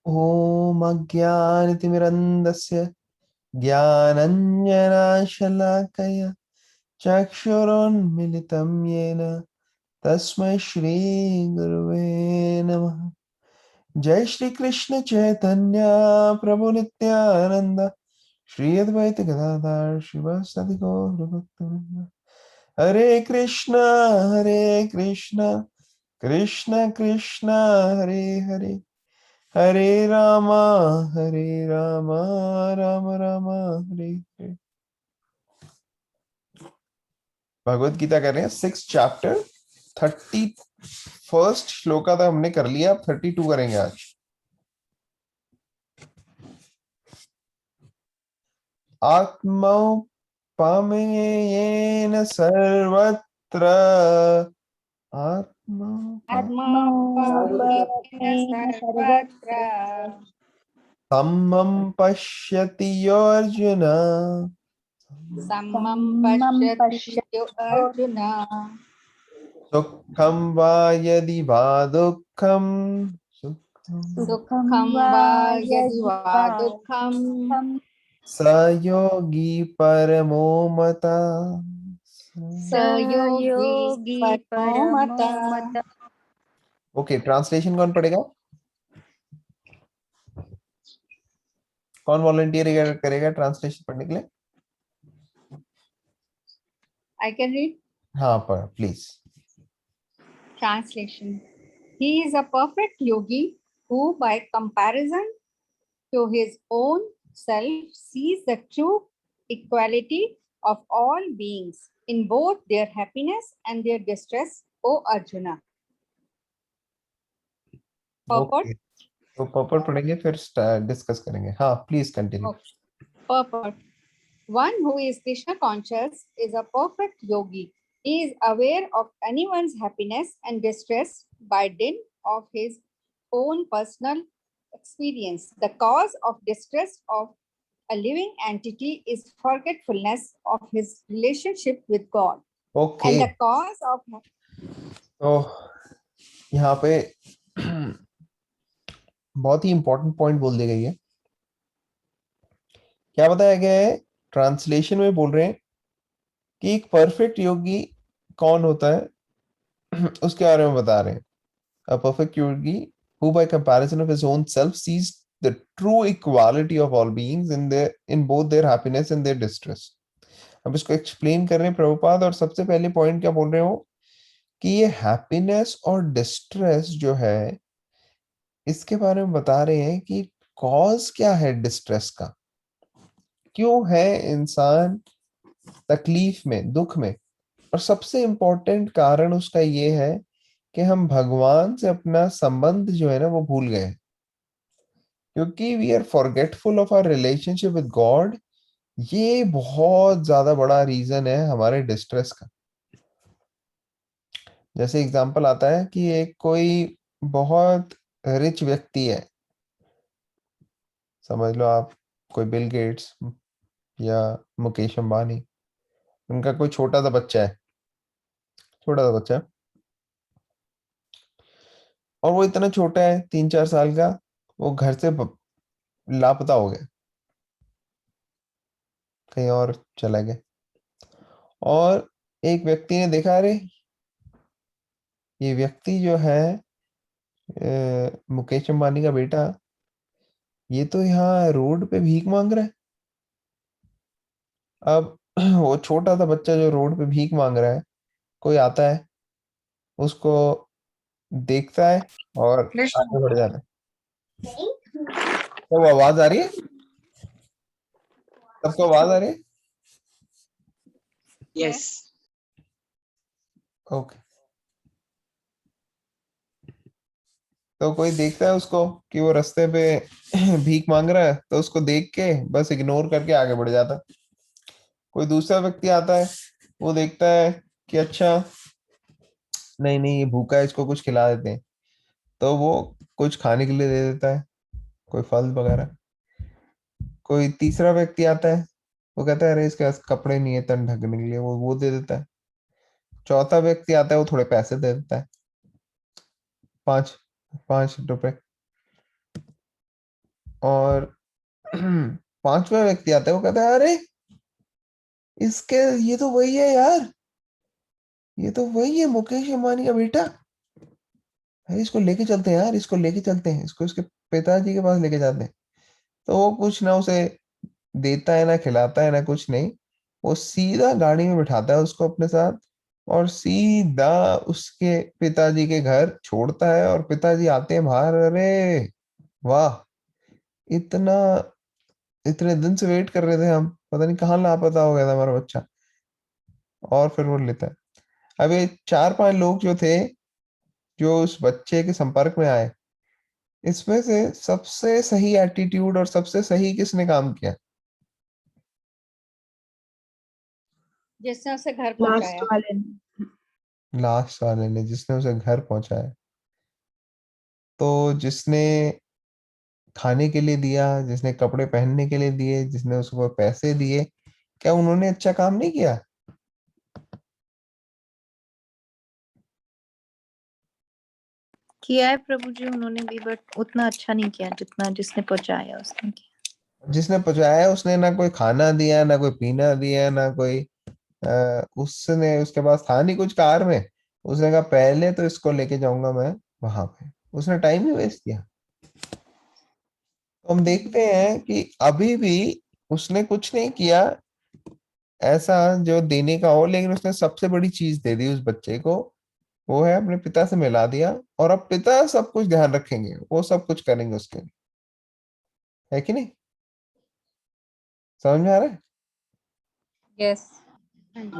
ॐ अज्ञानतिमिरन्धस्य ज्ञानञ्जनशलाकया चक्षुरुन्मिलितं येन तस्मै श्रीगुरुवे नमः। जय श्री कृष्ण चैतन्य प्रभु नित्यानंद श्री अद्वैत गदाधर शिवासादि गौर भक्तवृंद। हरे कृष्ण कृष्ण कृष्ण हरे हरे, हरे राम राम राम हरे हरे। भगवत गीता कर रहे हैं 6 चैप्टर, 31st श्लोका था हमने कर लिया, अब 32 करेंगे आज। आत्मौपमेयेन सर्वत्र आत्मौपमेयेन सर्वत्र समं पश्यति यो अर्जुन समं पश्यति यो अर्जुन सुखं वा यदि वा दुःखं सुखं वा यदि वा दुःखं स योगी परमो मतः। स योगी परमो मतः। ओके, ट्रांसलेशन कौन पढ़ेगा? कौन वॉलंटियर करेगा ट्रांसलेशन पढ़ने के लिए? I can read हाँ पढ़ please. translation. He is a perfect yogi who by comparison to his own self sees the true equality of all beings in both their happiness and their distress, O Arjuna. Purport. Okay, तो popper पढ़ेंगे फिर discuss करेंगे। हाँ please continue. Okay. Purport. One who is Krishna conscious is a perfect yogi. He is aware of anyone's happiness and distress by dint of his own personal experience. The cause of distress of a living entity is forgetfulness of his relationship with God. Okay, And the cause of तो यहाँ पे बहुत ही important point बोल दी गई है। क्या बताया गया है? ट्रांसलेशन में बोल रहे हैं कि एक परफेक्ट योगी कौन होता है उसके बारे में बता रहे हैं। A perfect Yogi who by comparison of his own self sees the true equality of all beings in both their happiness and their distress। अब इसको एक्सप्लेन कर रहे हैं प्रभुपाद, और सबसे पहले पॉइंट क्या बोल रहे हो कि ये हैप्पीनेस और डिस्ट्रेस जो है इसके बारे में बता रहे हैं कि कॉज क्या है डिस्ट्रेस का, क्यों है इंसान तकलीफ में, दुख में। और सबसे इंपॉर्टेंट कारण उसका ये है कि हम भगवान से अपना संबंध जो है ना वो भूल गए, क्योंकि we are forgetful of our relationship with God. ये बहुत ज्यादा बड़ा रीजन है हमारे डिस्ट्रेस का। जैसे एग्जांपल आता है कि एक कोई बहुत रिच व्यक्ति है, समझ लो आप कोई बिल गेट्स या मुकेश अंबानी, उनका कोई छोटा सा बच्चा है, छोटा सा बच्चा है, और वो इतना छोटा है 3-4 साल का, वो घर से लापता हो गया, कहीं और चला गया। और एक व्यक्ति ने देखा, अरे ये व्यक्ति जो है मुकेश अंबानी का बेटा, ये तो यहाँ रोड पे भीख मांग रहा है। अब वो छोटा सा बच्चा जो रोड पे भीख मांग रहा है, कोई आता है, उसको देखता है और आगे बढ़ जाता है। तो वो आवाज आ रही है, सबको आवाज आ रही है? Yes. ओके, तो कोई देखता है उसको कि वो रास्ते पे भीख मांग रहा है, तो उसको देख के बस इग्नोर करके आगे बढ़ जाता है। कोई दूसरा व्यक्ति आता है, वो देखता है कि अच्छा नहीं नहीं ये भूखा है, इसको कुछ खिला देते हैं, तो वो कुछ खाने के लिए दे देता है, कोई फल वगैरह। कोई तीसरा व्यक्ति आता है, वो कहता है अरे इसके पास कपड़े नहीं है तन ढकने के लिए, वो दे देता है। चौथा व्यक्ति आता है, वो थोड़े पैसे दे देता है, 5 5 रुपए। और पांचवा व्यक्ति आता है, वो कहता है अरे इसके, ये तो वही है यार, ये तो वही है मुकेश अंबानी का बेटा, अरे इसको लेके चलते हैं यार, इसको लेके चलते हैं, इसको इसके पिताजी के पास लेके जाते हैं। तो वो कुछ ना उसे देता है, ना खिलाता है, ना कुछ नहीं, वो सीधा गाड़ी में बिठाता है उसको अपने साथ और सीधा उसके पिताजी के घर छोड़ता है। और पिताजी आते हैं बाहर, अरे वाह, इतना, इतने दिन से वेट कर रहे थे हम, पता नहीं कहाँ लापता हो गया था हमारा बच्चा। और फिर वो लेता है। अब ये चार पांच लोग जो थे, जो उस बच्चे के संपर्क में आए, इसमें से सबसे सही एटीट्यूड और सबसे सही किसने काम किया? जिसने उसे घर लास्ट पहुंचाया। वाले ने। लास्ट वाले ने, जिसने उसे घर पहुंचाया। तो जिसने खाने के लिए दिया, जिसने कपड़े पहनने के लिए दिए, जिसने उसको पैसे दिए, क्या उन्होंने अच्छा काम नहीं किया? किया है प्रभु जी उन्होंने भी, बट उतना अच्छा नहीं किया जितना जिसने पहुंचाया उसने किया। जिसने पहुंचाया उसने ना कोई खाना दिया, ना कोई पीना दिया, ना कोई उसने, उसके पास था नहीं कुछ कार में, उसने कहा पहले तो इसको लेके जाऊंगा मैं वहां पे, उसने टाइम ही वेस्ट किया। तो हम देखते हैं कि अभी भी उसने कुछ नहीं किया ऐसा जो देने का हो, लेकिन उसने सबसे बड़ी चीज दे दी उस बच्चे को, वो है अपने पिता से मिला दिया। और अब पिता सब कुछ ध्यान रखेंगे, वो सब कुछ करेंगे उसके लिए, है कि नहीं? समझ में आ रहा है? यस।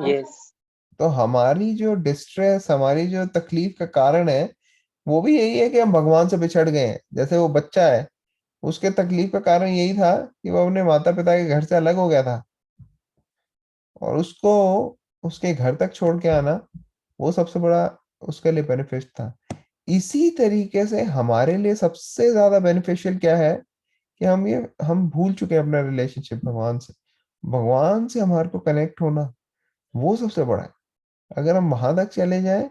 यस। तो हमारी जो डिस्ट्रेस, हमारी जो तकलीफ का कारण है, वो भी यही है कि हम भगवान से बिछड़ गए हैं। जैसे वो बच्चा है, उसके तकलीफ का कारण यही था कि वो अपने माता पिता के घर से अलग हो गया था, और उसको उसके घर तक छोड़ के आना, वो सबसे बड़ा उसके लिए बेनिफिट था। इसी तरीके से हमारे लिए सबसे ज्यादा बेनिफिशियल क्या है कि हम भूल चुके हैं अपना रिलेशनशिप भगवान से। भगवान से हमारे को कनेक्ट होना, वो सबसे बड़ा है। अगर हम वहां तक चले जाएं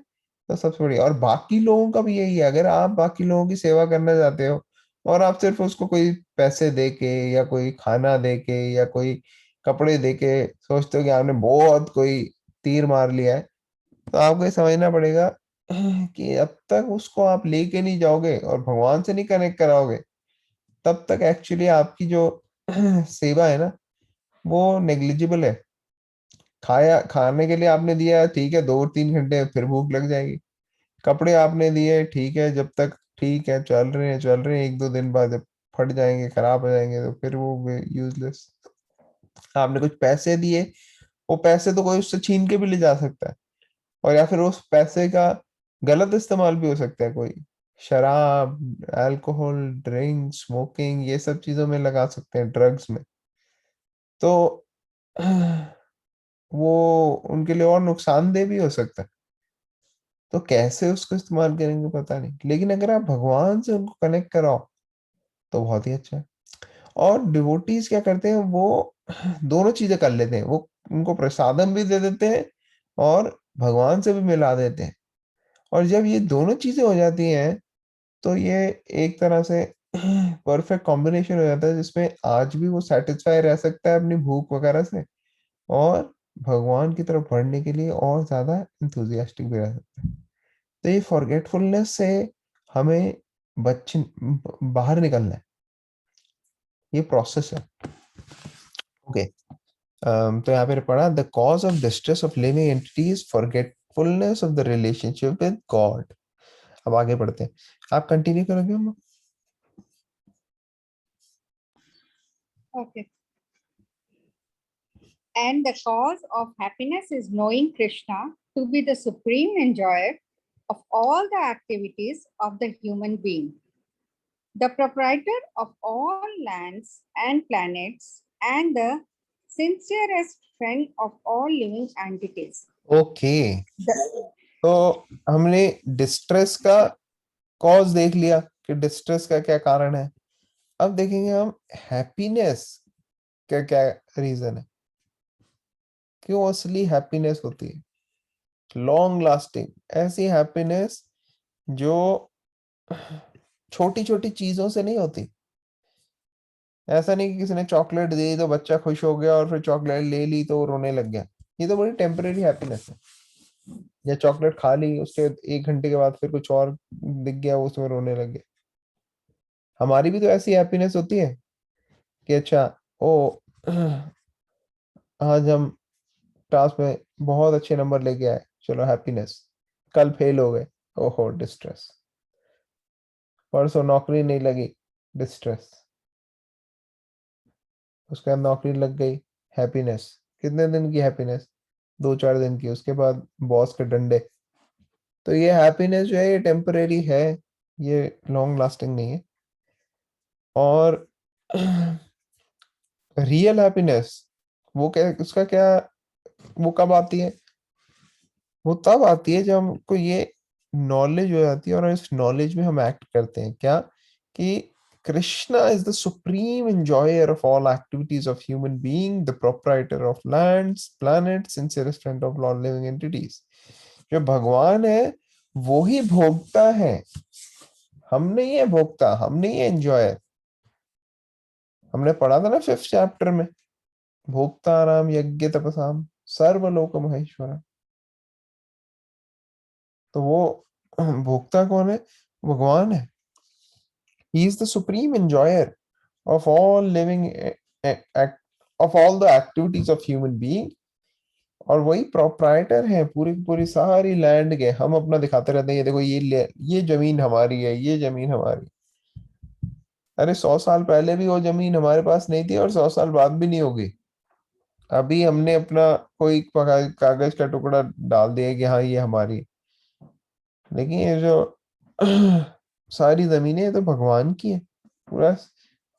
तो सबसे बढ़िया। और बाकी लोगों का भी यही है, अगर आप बाकी लोगों की सेवा करना चाहते हो और आप सिर्फ उसको कोई पैसे दे के या कोई खाना दे के या कोई कपड़े दे के सोचते हो कि आपने बहुत कोई तीर मार लिया है, तो आपको ये समझना पड़ेगा कि अब तक उसको आप लेके नहीं जाओगे और भगवान से नहीं कनेक्ट कराओगे, तब तक एक्चुअली आपकी जो सेवा है ना, वो नेग्लिजिबल है। खाया, खाने के लिए आपने दिया ठीक है, 2-3 घंटे फिर भूख लग जाएगी। कपड़े आपने दिए ठीक है, जब तक ठीक है, चल रहे हैं, 1-2 दिन बाद जब फट जाएंगे, खराब हो जाएंगे, तो फिर वो यूजलेस। आपने कुछ पैसे दिए, वो पैसे तो कोई उससे छीन के भी ले जा सकता है, और या फिर उस पैसे का गलत इस्तेमाल भी हो सकता है, कोई शराब, अल्कोहल, ड्रिंक, स्मोकिंग, ये सब चीजों में लगा सकते हैं, ड्रग्स में। तो वो उनके लिए और नुकसानदेह भी हो सकता है। तो कैसे उसको इस्तेमाल करेंगे पता नहीं, लेकिन अगर आप भगवान से उनको कनेक्ट कराओ तो बहुत ही अच्छा है। और डिवोटीज क्या करते हैं, वो दोनों चीजें कर लेते हैं, वो उनको प्रसादम भी दे देते हैं और भगवान से भी मिला देते हैं। और जब ये दोनों चीजें हो जाती हैं, तो ये एक तरह से परफेक्ट कॉम्बिनेशन हो जाता है, जिसमें आज भी वो सेटिस्फाई रह सकता है अपनी भूख वगैरह से, और भगवान की तरफ बढ़ने के लिए और ज्यादा इंथुजियास्टिक भी रह सकता है। तो ये फॉरगेटफुलनेस से हमें बच बाहर निकलना है, ये प्रोसेस है। ओके। तो यहाँ पे पढ़ा, the cause of distress of living entities forgetfulness of the relationship with God. अब आगे बढ़ते हैं, आप कंटिन्यू करोगे हम? Okay. And the cause of happiness is knowing Krishna to be the supreme enjoyer of all the activities of the human being, the proprietor of all lands and planets, and the sincerest friend of all living entities. Okay. The- तो हमने distress का cause देख लिया कि distress का क्या कारण है। अब देखेंगे हम हैप्पीनेस का क्या रीजन है, क्यों असली हैप्पीनेस होती है, लॉन्ग लास्टिंग, ऐसी हैप्पीनेस जो छोटी छोटी चीजों से नहीं होती, ऐसा नहीं कि किसी ने चॉकलेट दे दी तो बच्चा खुश हो गया और फिर चॉकलेट ले ली तो वो रोने लग गया। ये तो बड़ी टेम्परेरी हैप्पीनेस है। या चॉकलेट खा ली, उसके 1 घंटे के बाद फिर कुछ और दिख गया, वो उसमें रोने लग गया। हमारी भी तो ऐसी हैप्पीनेस होती है कि अच्छा, ओ आज हम क्लास में बहुत अच्छे नंबर लेके आए, चलो हैप्पीनेस। कल फेल हो गए, ओहो डिस्ट्रेस। परसों नौकरी नहीं लगी, डिस्ट्रेस। उसके बाद नौकरी लग गई, हैप्पीनेस। कितने दिन की हैप्पीनेस? 2-4 दिन की। उसके बाद बॉस के डंडे। तो ये हैप्पीनेस जो है ये टेम्परेरी है, ये लॉन्ग लास्टिंग नहीं है। और रियल हैप्पीनेस वो क्या, उसका क्या, वो कब आती है? वो तब आती है जब हमको ये नॉलेज हो जाती है और इस नॉलेज में हम एक्ट करते हैं क्या, कि Krishna is the supreme enjoyer of all activities of human being, the proprietor of lands, planets, sincerest friend of all living entities। जो भगवान है वो ही भोगता है, हम नहीं है भोगता, हम नहीं है एंजॉयर। हमने पढ़ा था ना 5th चैप्टर में, भोक्ताराम यज्ञ तपसाम सर्वलोक महेश्वरा। तो वो भोक्ता कौन है? भगवान है। He is the supreme enjoyer of all living of all the activities of human being। और वही प्रोप्राइटर है पूरी पूरी सारी लैंड के। हम अपना दिखाते रहते हैं, ये देखो ये जमीन हमारी है, ये जमीन हमारी। अरे 100 साल पहले भी वो जमीन हमारे पास नहीं थी और 100 साल बाद भी नहीं होगी। अभी हमने अपना कोई कागज का टुकड़ा डाल दिया कि हाँ ये हमारी। लेकिन ये जो सारी जमीनें ये तो भगवान की है। पूरा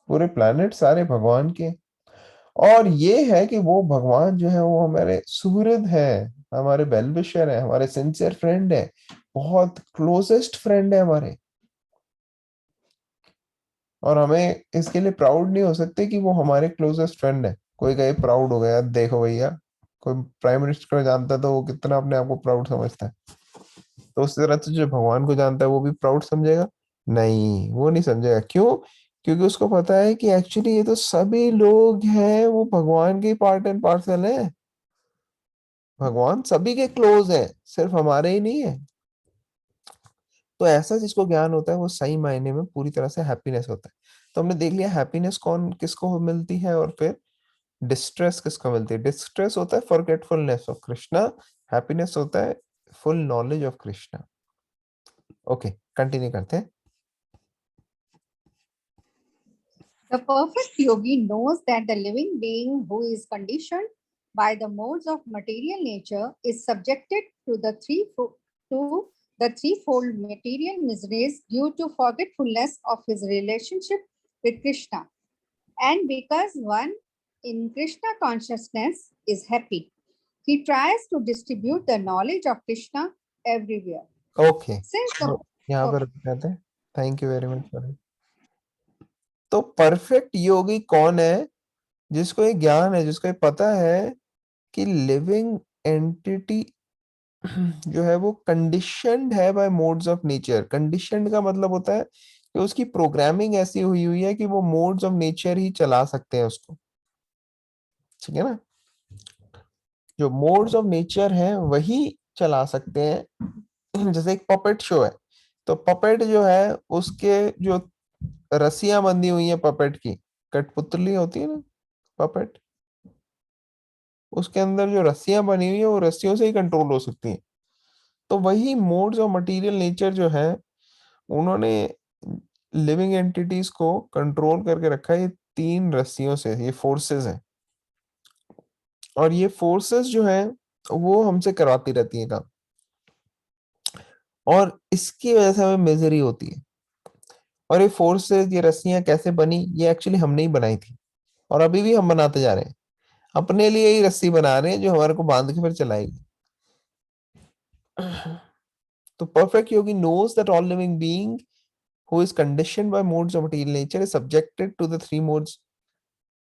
पूरे प्लैनेट सारे भगवान के। और ये है कि वो भगवान जो है वो हमारे सुहृद है, हमारे वेल विशर है, हमारे सिंसियर फ्रेंड है, बहुत क्लोजेस्ट फ्रेंड है हमारे। और हमें इसके लिए प्राउड नहीं हो सकते कि वो हमारे क्लोजेस्ट फ्रेंड है। कोई कहे प्राउड हो गया, देखो भैया कोई प्राइम मिनिस्टर को जानता है तो वो कितना अपने आप को प्राउड समझता है, तो उस तरह से जो भगवान को जानता है वो भी प्राउड समझेगा? नहीं, वो नहीं समझेगा। क्यों? क्योंकि उसको पता है कि एक्चुअली ये तो सभी लोग हैं, वो भगवान के पार्ट एंड पार्सल है। भगवान सभी के क्लोज है, सिर्फ हमारे ही नहीं है। तो ऐसा जिसको ज्ञान होता है वो सही मायने में पूरी तरह से हैप्पीनेस होता है। तो हमने देख लिया हैप्पीनेस कौन किसको मिलती है, और फिर डिस्ट्रेस किसको मिलती है। डिस्ट्रेस होता है फॉरगेटफुलनेस ऑफ कृष्णा, हैप्पीनेस होता है full knowledge of Krishna. Okay, continue करते हैं। The perfect yogi knows that the living being who is conditioned by the modes of material nature is subjected to the threefold material miseries due to forgetfulness of his relationship with Krishna. And because one in Krishna consciousness is happy, he tries to distribute the knowledge of Krishna everywhere. Okay, Since the यहाँ पर okay, कहते हैं thank you very much for. तो perfect योगी कौन है? जिसको ये ज्ञान है, जिसको ये पता है कि लिविंग एंटिटी जो है वो कंडीशनड है by modes of nature. Conditioned का मतलब होता है कि उसकी प्रोग्रामिंग ऐसी हुई हुई है कि वो मोड्स ऑफ नेचर ही चला सकते हैं उसको। ठीक है ना? जो मोड्स ऑफ नेचर है वही चला सकते हैं। जैसे एक पपेट शो है, तो पपेट जो है उसके जो रस्सियां बंधी हुई है पपेट की, कठपुतली होती है ना पपेट, उसके अंदर जो रस्सियां बनी हुई है वो रस्सियों से ही कंट्रोल हो सकती हैं। तो वही मोड्स ऑफ मटेरियल नेचर जो है उन्होंने लिविंग एंटिटीज को कंट्रोल करके रखा है ये 3 रस्सियों से। ये फोर्सेस हैं, और ये फोर्सेस जो है वो हमसे करवाती रहती है काम। और इसकी वजह से हमें मिजरी होती है। और ये फोर्सेस, ये रस्सियां कैसे बनी? ये एक्चुअली हमने ही बनाई थी, और अभी भी हम बनाते जा रहे हैं। अपने लिए ही रस्सी बना रहे हैं जो हमारे को बांध के फिर चलाएगी। तो perfect yogi knows that all living being who is conditioned by modes of material nature is subjected to the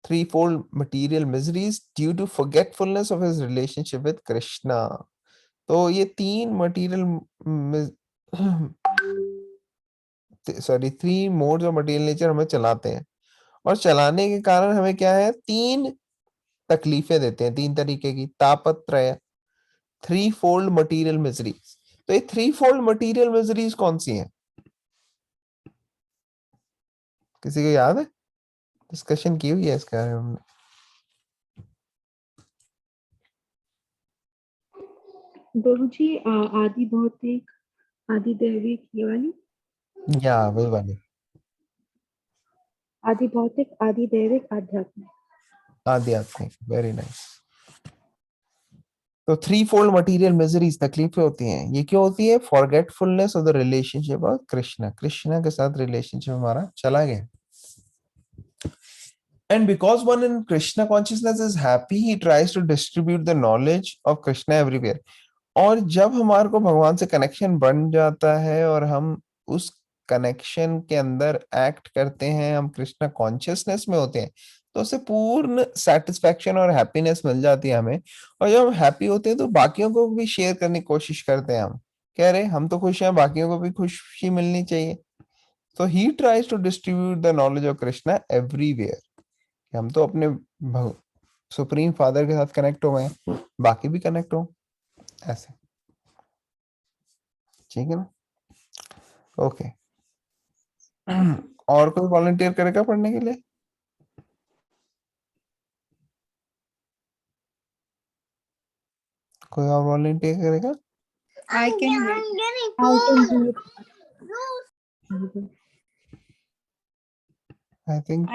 threefold material miseries due to forgetfulness of his relationship with Krishna। तो ये 3 मोड्स ऑफ मटेरियल नेचर हमें चलाते हैं। और चलाने के कारण हमें क्या है, 3 तकलीफें देते हैं, 3 तरीके की, तापत्रय, 3 फोल्ड मटेरियल मिजरीज। तो ये 3 फोल्ड मटेरियल मिजरीज कौन सी हैं? किसी को याद है? डिस्कशन की हुई है इसके बारे में हमने। प्रभु जी आदि भौतिक, आदि दैविक, ये वाली। या वही वाली, आदि भौतिक, आदि दैविक, आध्यात्मिक। आध्यात्मिक, वेरी नाइस। तो 3 फोल्ड मटेरियल मिजरीज तकलीफें होती हैं, ये क्यों होती है? Forgetfulness of the relationship of Krishna, Krishna के साथ रिलेशनशिप हमारा चला गया। And because one in Krishna consciousness is happy, he tries to distribute the knowledge of Krishna everywhere. और जब हमारे को भगवान से कनेक्शन बन जाता है और हम उस कनेक्शन के अंदर एक्ट करते हैं, हम कृष्णा कॉन्शियसनेस में होते हैं, तो उससे पूर्ण सेटिस्फेक्शन और हैप्पीनेस मिल जाती है हमें। और जब हम हैप्पी होते हैं तो बाकियों को भी शेयर करने की कोशिश करते हैं, हम कह रहे हम तो खुश हैं, बाकियों को भी खुशी मिलनी चाहिए। तो he tries to distribute the knowledge of Krishna everywhere. हम तो अपने सुप्रीम फादर के साथ कनेक्ट हो गए, बाकी भी कनेक्ट हो, ऐसे। ठीक है ना? ओके। और कोई वॉलंटियर करेगा पढ़ने के लिए? कोई और वॉलंटियर करेगा? I can read. I can do it. I think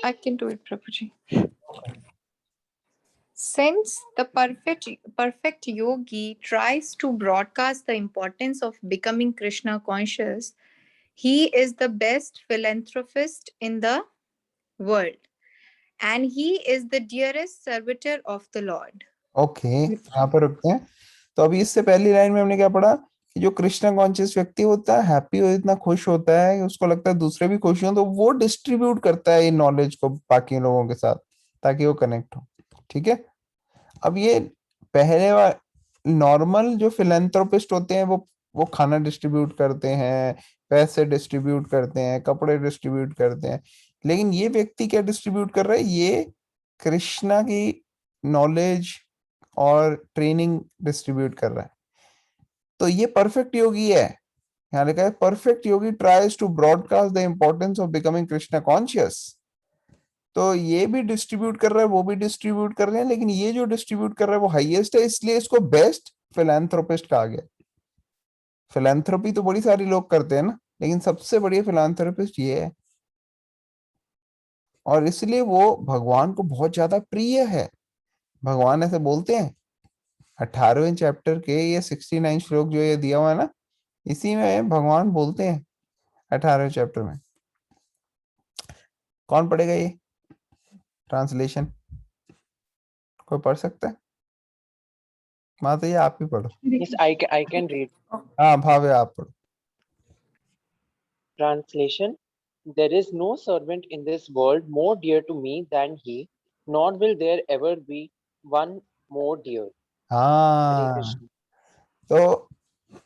I can do it, Prabhuji. Since the perfect yogi tries to broadcast the importance of becoming Krishna conscious, he is the best philanthropist in the world, and he is the dearest servitor of the Lord. Okay, यहाँ पर रुकते हैं। तो अभी इससे पहली line में हमने क्या पढ़ा कि जो कृष्णा कॉन्शियस व्यक्ति होता है, हैप्पी हो, इतना खुश होता है कि उसको लगता है दूसरे भी खुश हो, तो वो डिस्ट्रीब्यूट करता है ये नॉलेज को बाकी लोगों के साथ ताकि वो कनेक्ट हो। ठीक है। अब ये पहले नॉर्मल जो फिलेंथ्रोपिस्ट होते हैं वो खाना डिस्ट्रीब्यूट करते हैं, पैसे डिस्ट्रीब्यूट करते हैं, कपड़े डिस्ट्रीब्यूट करते हैं, लेकिन ये व्यक्ति क्या डिस्ट्रीब्यूट कर रहा है? ये कृष्णा की नॉलेज और ट्रेनिंग डिस्ट्रीब्यूट कर रहा है। तो ये परफेक्ट योगी है। यहाँ लिखा है perfect yogi tries to broadcast the importance of becoming Krishna conscious. तो ये भी डिस्ट्रीब्यूट कर रहा है, वो भी डिस्ट्रीब्यूट कर रहे हैं, लेकिन ये जो डिस्ट्रीब्यूट कर रहा है वो हाईएस्ट है, इसलिए इसको बेस्ट फिलैंथ्रोपिस्ट कहा गया। फिलैंथ्रोपी तो बड़ी सारी लोग करते हैं ना, लेकिन सबसे बढ़िया फिलैंथ्रोपिस्ट ये है, और इसलिए वो भगवान को बहुत ज्यादा प्रिय है। भगवान ऐसे बोलते हैं 18वें चैप्टर के ये 69 श्लोक जो ये दिया हुआ है ना, इसी में भगवान बोलते हैं 18वें चैप्टर में। कौन पढ़ेगा ये ट्रांसलेशन? कोई पढ़ सकता है? माता ये आप ही पढ़ो। Yes, I can read. हाँ भावे, आप पढ़ो। Translation. There is no servant in this world more dear to me than he, nor will there ever be one more dear. Hare हाँ, Krishna. तो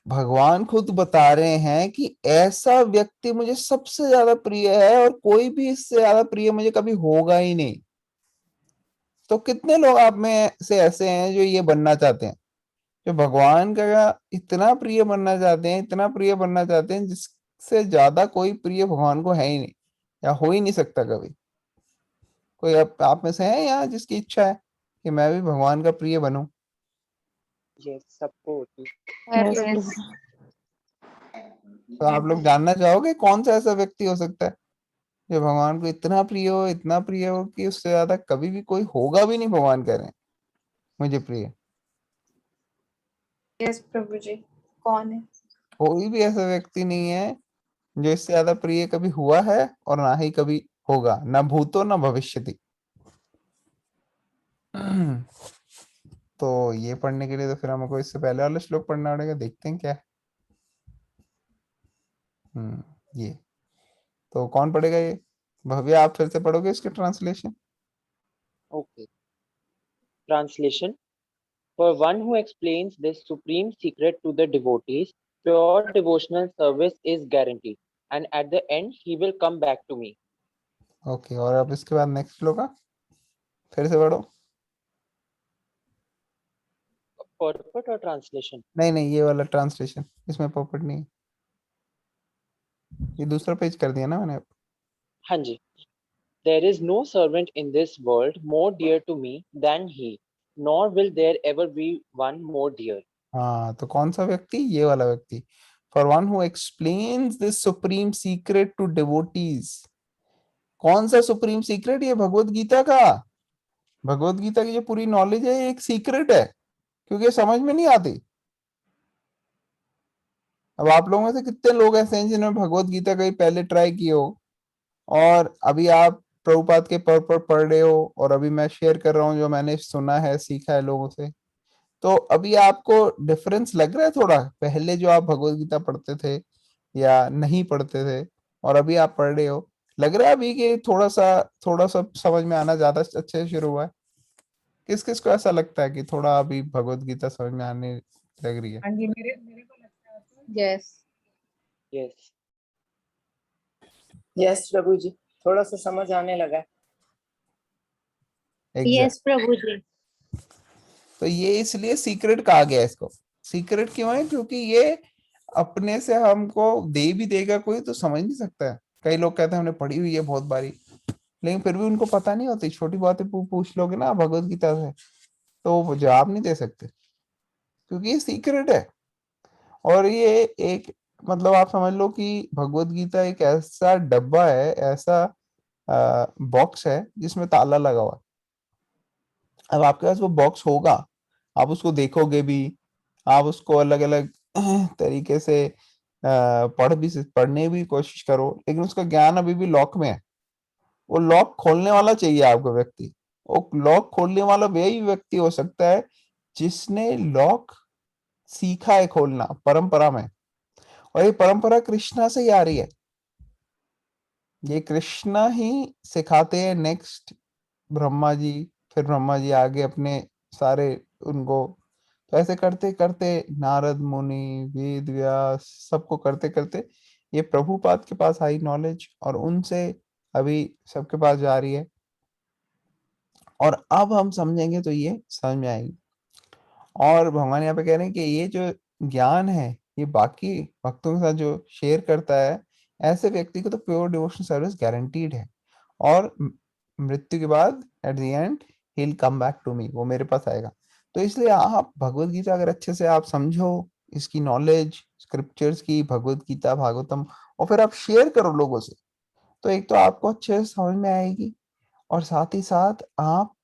भगवान खुद बता रहे हैं कि ऐसा व्यक्ति मुझे सबसे ज्यादा प्रिय है और कोई भी इससे ज्यादा प्रिय मुझे कभी होगा ही नहीं। तो कितने लोग आप में से ऐसे हैं जो ये बनना चाहते हैं, जो भगवान का इतना प्रिय बनना चाहते हैं, इतना प्रिय बनना चाहते हैं जिससे ज्यादा कोई प्रिय भगवान को है ही नहीं या हो ही नहीं सकता कभी? कोई आप में से है यहाँ जिसकी इच्छा है कि मैं भी भगवान का प्रिय बनूं? Yes, support. Yes, Yes. तो आप लोग जानना चाहोगे कौन सा ऐसा व्यक्ति हो सकता है जो भगवान को इतना प्रिय हो, इतना प्रिय हो कि उससे ज्यादा कभी भी कोई होगा भी नहीं? भगवान कह रहे हैं मुझे प्रिय। Yes, Prabhuji. कौन है? कोई भी ऐसा व्यक्ति नहीं है जो इससे ज्यादा प्रिय कभी हुआ है और ना ही कभी होगा, ना भूतो ना भविष्यति। तो ये पढ़ने के लिए तो फिर हमको इससे पहले वाला श्लोक पढ़ना पड़ेगा। देखते हैं क्या है। ये तो कौन पढ़ेगा ये? भव्य, आप फिर से पढ़ोगे इसके translation? Okay. Translation. For one who explains this supreme secret to the devotees, pure devotional service is guaranteed, and at the end he will come back to me. Okay, और अब इसके बाद नेक्स्ट श्लोक का फिर से पढ़ो। Purport or translation? नहीं नहीं, ये वाला ट्रांसलेशन, इसमें पॉपट नहीं है, ये दूसरा पेज कर दिया ना मैंने। हाँ जी। There is no servant in this world more dear to me than he, nor will there ever be one more dear. हाँ, तो कौन सा व्यक्ति? ये वाला व्यक्ति। For one who explains this supreme secret to devotees. कौन सा सुप्रीम सीक्रेट? ये भगवत गीता का। भगवत गीता की जो पूरी नॉलेज है, ये एक सीक्रेट है, क्योंकि ये समझ में नहीं आती। अब आप लोगों में से कितने लोग ऐसे हैं जिन्होंने भगवत गीता कहीं पहले ट्राई की हो, और अभी आप प्रभुपाद के पर पढ़ रहे हो, और अभी मैं शेयर कर रहा हूँ जो मैंने सुना है, सीखा है लोगों से। तो अभी आपको डिफरेंस लग रहा है थोड़ा, पहले जो आप भगवत गीता पढ़ते थे या नहीं पढ़ते थे, और अभी आप पढ़ रहे हो, लग रहा है अभी कि थोड़ा सा समझ में आना ज्यादा अच्छे से शुरू हुआ है? किस किस को ऐसा लगता है कि थोड़ा अभी भगवत गीता समझ में आने लग रही है? हाँ जी, मेरे को लगता है। यस। Yes. यस प्रभु जी, थोड़ा सा समझ आने लगा है। एग्जैक्ट। प्रभु जी। तो ये इसलिए सीक्रेट कहा गया है इसको। सीक्रेट क्यों है? क्योंकि ये अपने से हमको दे भी देगा कोई तो समझ नहीं सकता है। कई लोग कहते हैं हमने पढ़ी हुई है बहुत बारी, लेकिन फिर भी उनको पता नहीं होती। छोटी बातें पूछ लोगे ना भगवत गीता से, तो वो जवाब नहीं दे सकते, क्योंकि ये सीक्रेट है। और ये एक, मतलब आप समझ लो कि भगवत गीता एक ऐसा डब्बा है, ऐसा बॉक्स है जिसमें ताला लगा हुआ है। अब आपके पास वो बॉक्स होगा, आप उसको देखोगे भी, आप उसको अलग अलग तरीके से पढ़ने भी कोशिश करो, लेकिन उसका ज्ञान अभी भी लॉक में है। वो लॉक खोलने वाला चाहिए आपको व्यक्ति। वो लॉक खोलने वाला वही व्यक्ति हो सकता है जिसने लॉक सीखा है खोलना परंपरा में, और ये परंपरा कृष्णा से ही आ रही है। ये कृष्णा ही सिखाते हैं नेक्स्ट ब्रह्मा जी, फिर ब्रह्मा जी आगे अपने सारे उनको। तो ऐसे करते करते नारद मुनि, वेद व्यास, सबको करते करते ये प्रभुपाद के पास आई नॉलेज, और उनसे अभी सबके पास जा रही है। और अब हम समझेंगे तो ये समझ में आएगी। और भगवान यहाँ पे कह रहे हैं कि ये जो ज्ञान है, ये बाकी भक्तों के साथ जो शेयर करता है, ऐसे व्यक्ति को तो प्योर डिवोशनल सर्विस गारंटीड है। और मृत्यु के बाद at the end he will come back to me, वो मेरे पास आएगा। तो इसलिए आप भगवत गीता अगर अच्छे से आप समझो, इसकी नॉलेज स्क्रिप्चर्स की, भगवत गीता भागवतम, और फिर आप शेयर करो लोगों से, तो एक तो आपको अच्छे से समझ में आएगी, और साथ ही साथ आप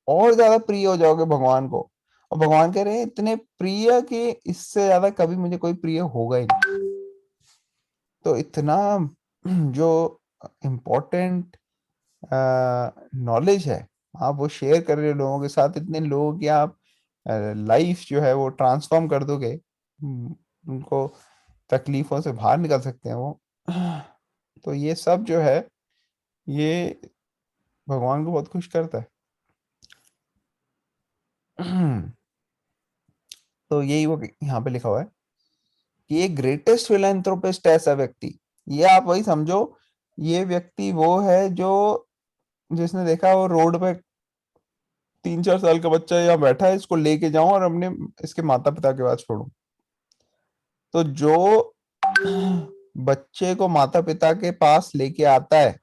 और ज्यादा प्रिय हो जाओगे भगवान को। और भगवान कह रहे हैं इतने प्रिय कि इससे ज्यादा कभी मुझे कोई प्रिय होगा ही नहीं। तो इतना जो इम्पोर्टेंट नॉलेज है, आप वो शेयर कर रहे हो लोगों के साथ, इतने लोगों की आप लाइफ जो है वो ट्रांसफॉर्म कर दोगे। उनको तकलीफों से बाहर निकल सकते हैं वो। तो ये सब जो है, ये भगवान को बहुत खुश करता है। तो यही वो यहाँ पे लिखा हुआ है कि ये ग्रेटेस्ट फिलैंथ्रोपिस्ट है ऐसा व्यक्ति। ये आप वही समझो, ये व्यक्ति वो है जो, जिसने देखा वो रोड पे 3-4 साल का बच्चा यहाँ बैठा है, इसको लेके जाऊं और अपने इसके माता पिता के पास छोड़ूं। तो जो बच्चे को माता पिता के पास लेके आता है,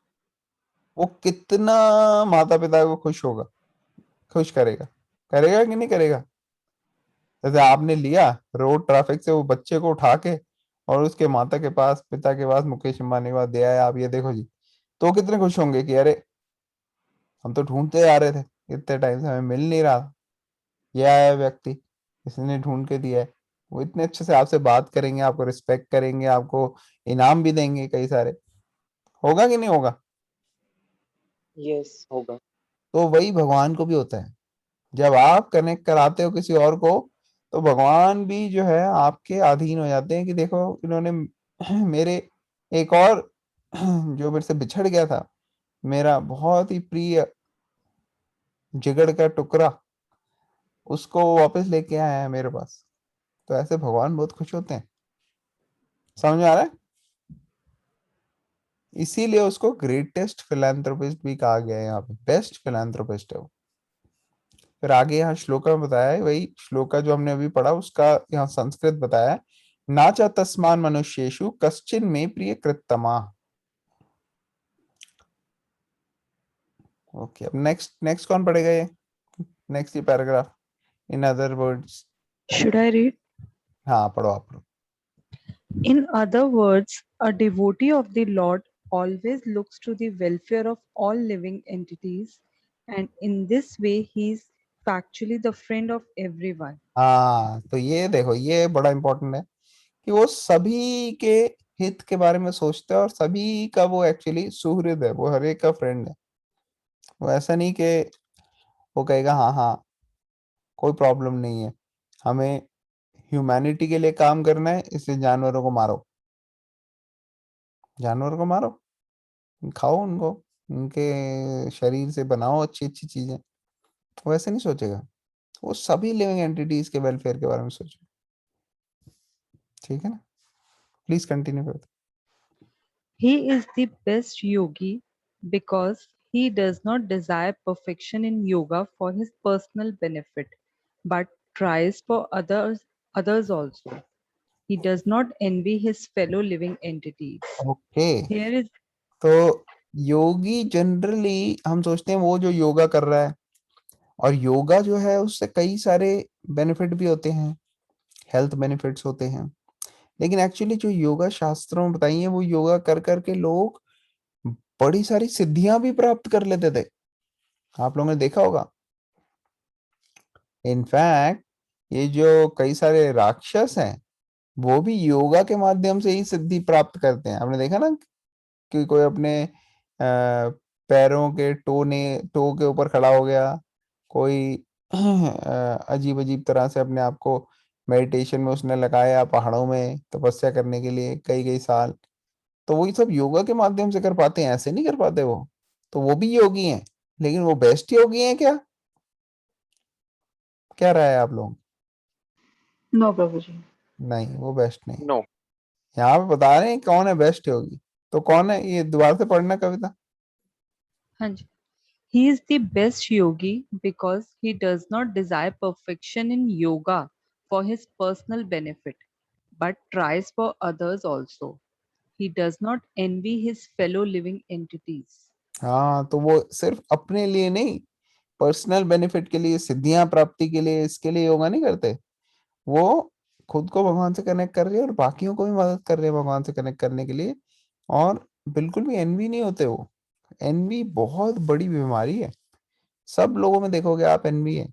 वो कितना माता पिता को खुश होगा, खुश करेगा, करेगा कि नहीं करेगा? जैसे आपने लिया रोड ट्रैफिक से वो बच्चे को उठा के, और उसके माता के पास, पिता के पास, मुकेश अंबानी के पास दे आए, आप ये देखो जी, तो वो कितने खुश होंगे कि अरे हम तो ढूंढते आ रहे थे, इतने टाइम से हमें मिल नहीं रहा, ये आया व्यक्ति, इसने ढूंढ के दिया है। वो इतने अच्छे से आपसे बात करेंगे, आपको रिस्पेक्ट करेंगे, आपको इनाम भी देंगे कई सारे। होगा कि नहीं होगा? Yes, होगा। तो वही भगवान को भी होता है। जब आप कनेक्ट कराते हो किसी और को, तो भगवान भी जो है आपके अधीन हो जाते हैं कि देखो इन्होंने मेरे एक और जो मेरे से बिछड़ गया था, मेरा बहुत ही प्रिय जिगड़ का टुकड़ा, उसको वो वापस लेके आया है मेरे पास। तो ऐसे भगवान बहुत खुश होते हैं। समझ में आ रहा है? इसीलिए उसको ग्रेटेस्ट फिलैंथ्रोपिस्ट भी कहा गया है, यहाँ पे बेस्ट फिलैंथ्रोपिस्ट है वो। फिर आगे यहाँ श्लोका में बताया है, वही श्लोका जो हमने अभी पढ़ा उसका यहाँ संस्कृत बताया है, नाचा तस्मान मनुष्येषु कश्चिन में प्रिय कृतमा। ओके, अब नेक्स्ट नेक्स्ट कौन पढ़ेगा ये, नेक्स्ट ये paragraph in other words. Should I read? हाँ पढ़ो, आप पढ़ो। In other words, a devotee of the Lord always looks to the welfare of all living entities, and in this way, he is factually the friend of everyone. हाँ तो ये देखो, ये बड़ा इंपॉर्टेंट है कि वो सभी के हित के बारे में सोचता है और सभी का वो एक्चुअली सुहृद है, वो हर एक का फ्रेंड है। वो ऐसा नहीं कि वो कहेगा हाँ हाँ कोई प्रॉब्लम नहीं है, हमें ह्यूमैनिटी के लिए काम करना है इसलिए जानवरों को मारो, जानवरों को मारो, खाओ उनको, उनके शरीर से बनाओ अच्छी अच्छी चीजें। वो ऐसे नहीं सोचेगा, वो सभी लिविंग एंटिटीज के वेलफेयर के बारे में सोचेगा। ठीक है ना, प्लीज कंटिन्यू कर। He is the best yogi because he does not desire perfection in yoga for his personal benefit, but tries for others also. He does not envy his fellow living entities. Okay, Here is तो योगी generally हम सोचते हैं वो जो योगा कर रहा है, और योगा जो है उससे कई सारे बेनिफिट भी होते हैं, हेल्थ बेनिफिट्स होते हैं, लेकिन एक्चुअली जो योगा शास्त्रों में बताई है वो योगा कर करके लोग बड़ी सारी सिद्धियां भी प्राप्त कर लेते थे, आप लोगों ने देखा होगा। इनफैक्ट ये जो कई सारे राक्षस हैं वो भी योगा के माध्यम से ही सिद्धि प्राप्त करते हैं। आपने देखा ना कि कोई अपने पैरों के टो के ऊपर खड़ा हो गया, कोई अजीब अजीब तरह से अपने आप को मेडिटेशन में उसने लगाया, पहाड़ों में तपस्या करने के लिए कई कई साल, तो वही सब योगा के माध्यम से कर पाते हैं, ऐसे नहीं कर पाते वो। तो वो भी योगी हैं, लेकिन वो बेस्ट योगी हैं क्या, क्या राय है आप लोग? no, Prabhuji. नहीं, वो बेस्ट नहीं। No. यहाँ पे बता रहे हैं कौन है बेस्ट योगी, तो कौन है ये दोबारा से पढ़ना कविता। Hanji. He is the best yogi because he does not desire perfection in yoga for his personal benefit, but tries for others also. He does not envy his fellow living entities. हाँ तो वो सिर्फ अपने लिए नहीं, personal benefit के लिए, सिद्धियां प्राप्ति के लिए, इसके लिए योगा नहीं करते। वो खुद को भगवान से कनेक्ट कर रहे हैं और बाकियों को भी मदद कर रहे हैं भगवान से कनेक्ट करने के लिए, और बिल्कुल भी एनवी नहीं होते वो। एनवी बहुत बड़ी बीमारी है, सब लोगों में देखोगे आप एनवी है।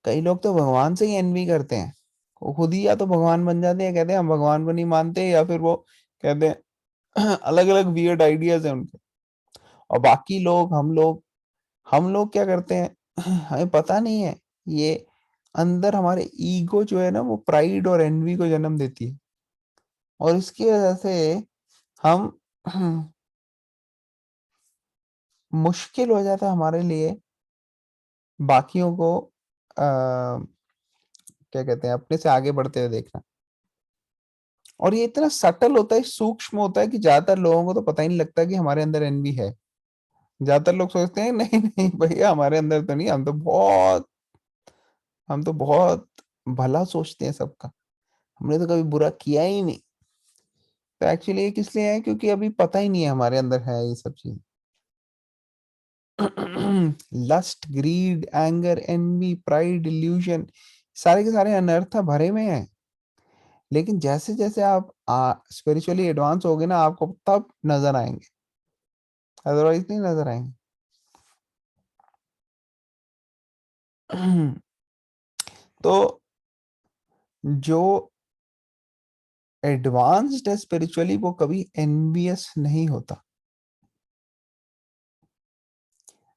कई लोग तो भगवान से ही एनवी करते हैं, वो खुद ही या तो भगवान बन जाते हैं, कहते हैं हम भगवान को नहीं मानते, या फिर वो कहते हैं अलग अलग वियर्ड आइडियाज हैं उनके। और बाकी लोग, हम लोग क्या करते हैं हमें पता नहीं है, ये अंदर हमारे ईगो जो है ना वो प्राइड और एनवी को जन्म देती है, और इसकी वजह से हम मुश्किल हो जाता है हमारे लिए बाकियों को क्या कहते हैं अपने से आगे बढ़ते हुए देखना। और ये इतना सटल होता है, सूक्ष्म होता है कि ज्यादातर लोगों को तो पता ही नहीं लगता कि हमारे अंदर एनवी है। ज्यादातर लोग सोचते हैं नहीं नहीं भैया हमारे अंदर तो नहीं, हम तो बहुत भला सोचते हैं सबका, हमने तो कभी बुरा किया ही नहीं। तो एक्चुअली ये किस लिए है, क्योंकि अभी पता ही नहीं है हमारे अंदर है ये सब चीज। Lust, greed, anger, envy, pride, illusion, सारे के सारे अनर्थ भरे में हैं। लेकिन जैसे जैसे आप स्पिरिचुअली एडवांस होगे ना, आपको तब नजर आएंगे, अदरवाइज नहीं नजर आएंगे। तो जो एडवांस्ड है स्पिरिचुअली वो कभी एनवियस नहीं होता।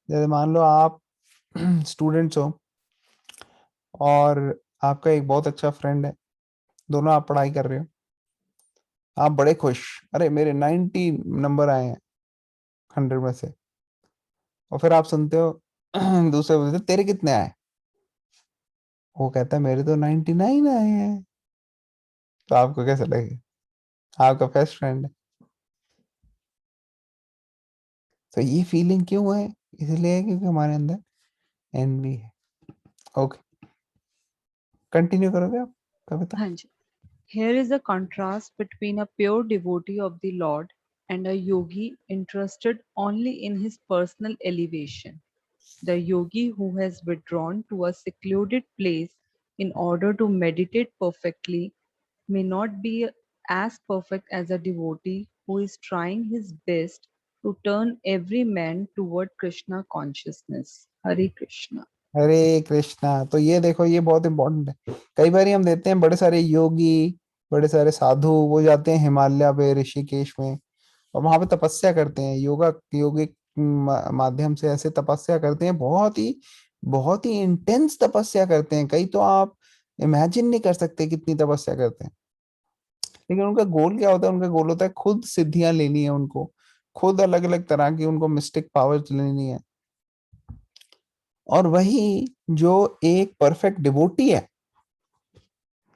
जैसे मान लो आप स्टूडेंट्स हो और आपका एक बहुत अच्छा फ्रेंड है, दोनों आप पढ़ाई कर रहे हो, आप बड़े खुश, अरे मेरे 90 नंबर आए हैं 100 में से, और फिर आप सुनते हो दूसरे बोलते तेरे कितने आए, वो कहता है मेरे तो 99 आए हैं, तो आपको कैसा लगेगा, आपका बेस्ट फ्रेंड है, तो ये फीलिंग क्यों है? इसलिए है क्योंकि हमारे अंदर एनवी है। ओके, कंटिन्यू करोगे आप कविता? हाँ जी. Here is a contrast between a pure devotee of the Lord and a yogi interested only in his personal elevation. The yogi who has withdrawn to a secluded place in order to meditate perfectly may not be as perfect as a devotee who is trying his best to turn every man toward Krishna consciousness. Hare Krishna. हरे कृष्णा। तो ये देखो, ये बहुत important है। कई बार हम देते हैं बड़े सारे योगी, बड़े सारे साधु, वो जाते हैं हिमालय पे, ऋषिकेश में, और वहां पे तपस्या करते हैं, योगा योगिक माध्यम से ऐसे तपस्या करते हैं, बहुत ही इंटेंस तपस्या करते हैं। कई तो आप इमेजिन नहीं कर सकते कितनी तपस्या करते हैं। लेकिन उनका गोल क्या होता है? उनका गोल होता है खुद सिद्धियां लेनी है उनको, खुद अलग अलग तरह की उनको मिस्टिक पावर्स लेनी है। और वही जो एक परफेक्ट डिवोटी है,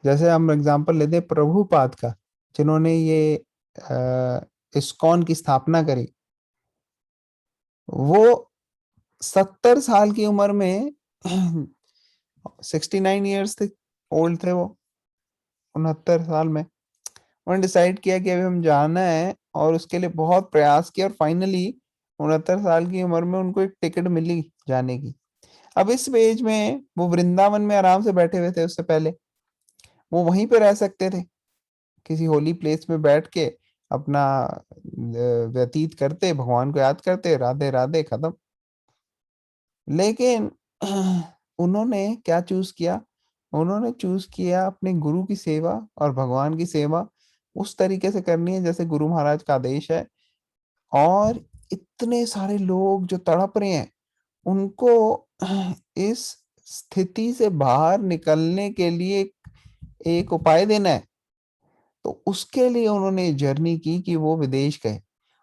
जैसे हम एग्जांपल लेते हैं प्रभुपाद का, जिन्होंने ये इस्कॉन की स्थापना करी, वो 70 साल की उम्र में 69 ईयर्स थे, ओल्ड थे वो, 69 साल में उन्होंने डिसाइड किया कि अभी हम जाना है, और उसके लिए बहुत प्रयास किया, और फाइनली 69 साल की उम्र में उनको एक टिकट मिली जाने की। अब इस एज में वो वृंदावन में आराम से बैठे हुए थे। उससे पहले वो वहीं पे रह सकते थे, किसी होली प्लेस में बैठ के अपना व्यतीत करते, भगवान को याद करते, राधे राधे, खत्म। लेकिन उन्होंने क्या चूज किया? उन्होंने चूज किया अपने गुरु की सेवा और भगवान की सेवा उस तरीके से करनी है जैसे गुरु महाराज का आदेश है। और इतने सारे लोग जो तड़प रहे हैं, उनको इस स्थिति से बाहर निकलने के लिए एक उपाय देना है। तो उसके लिए उन्होंने जर्नी की कि वो विदेश गए।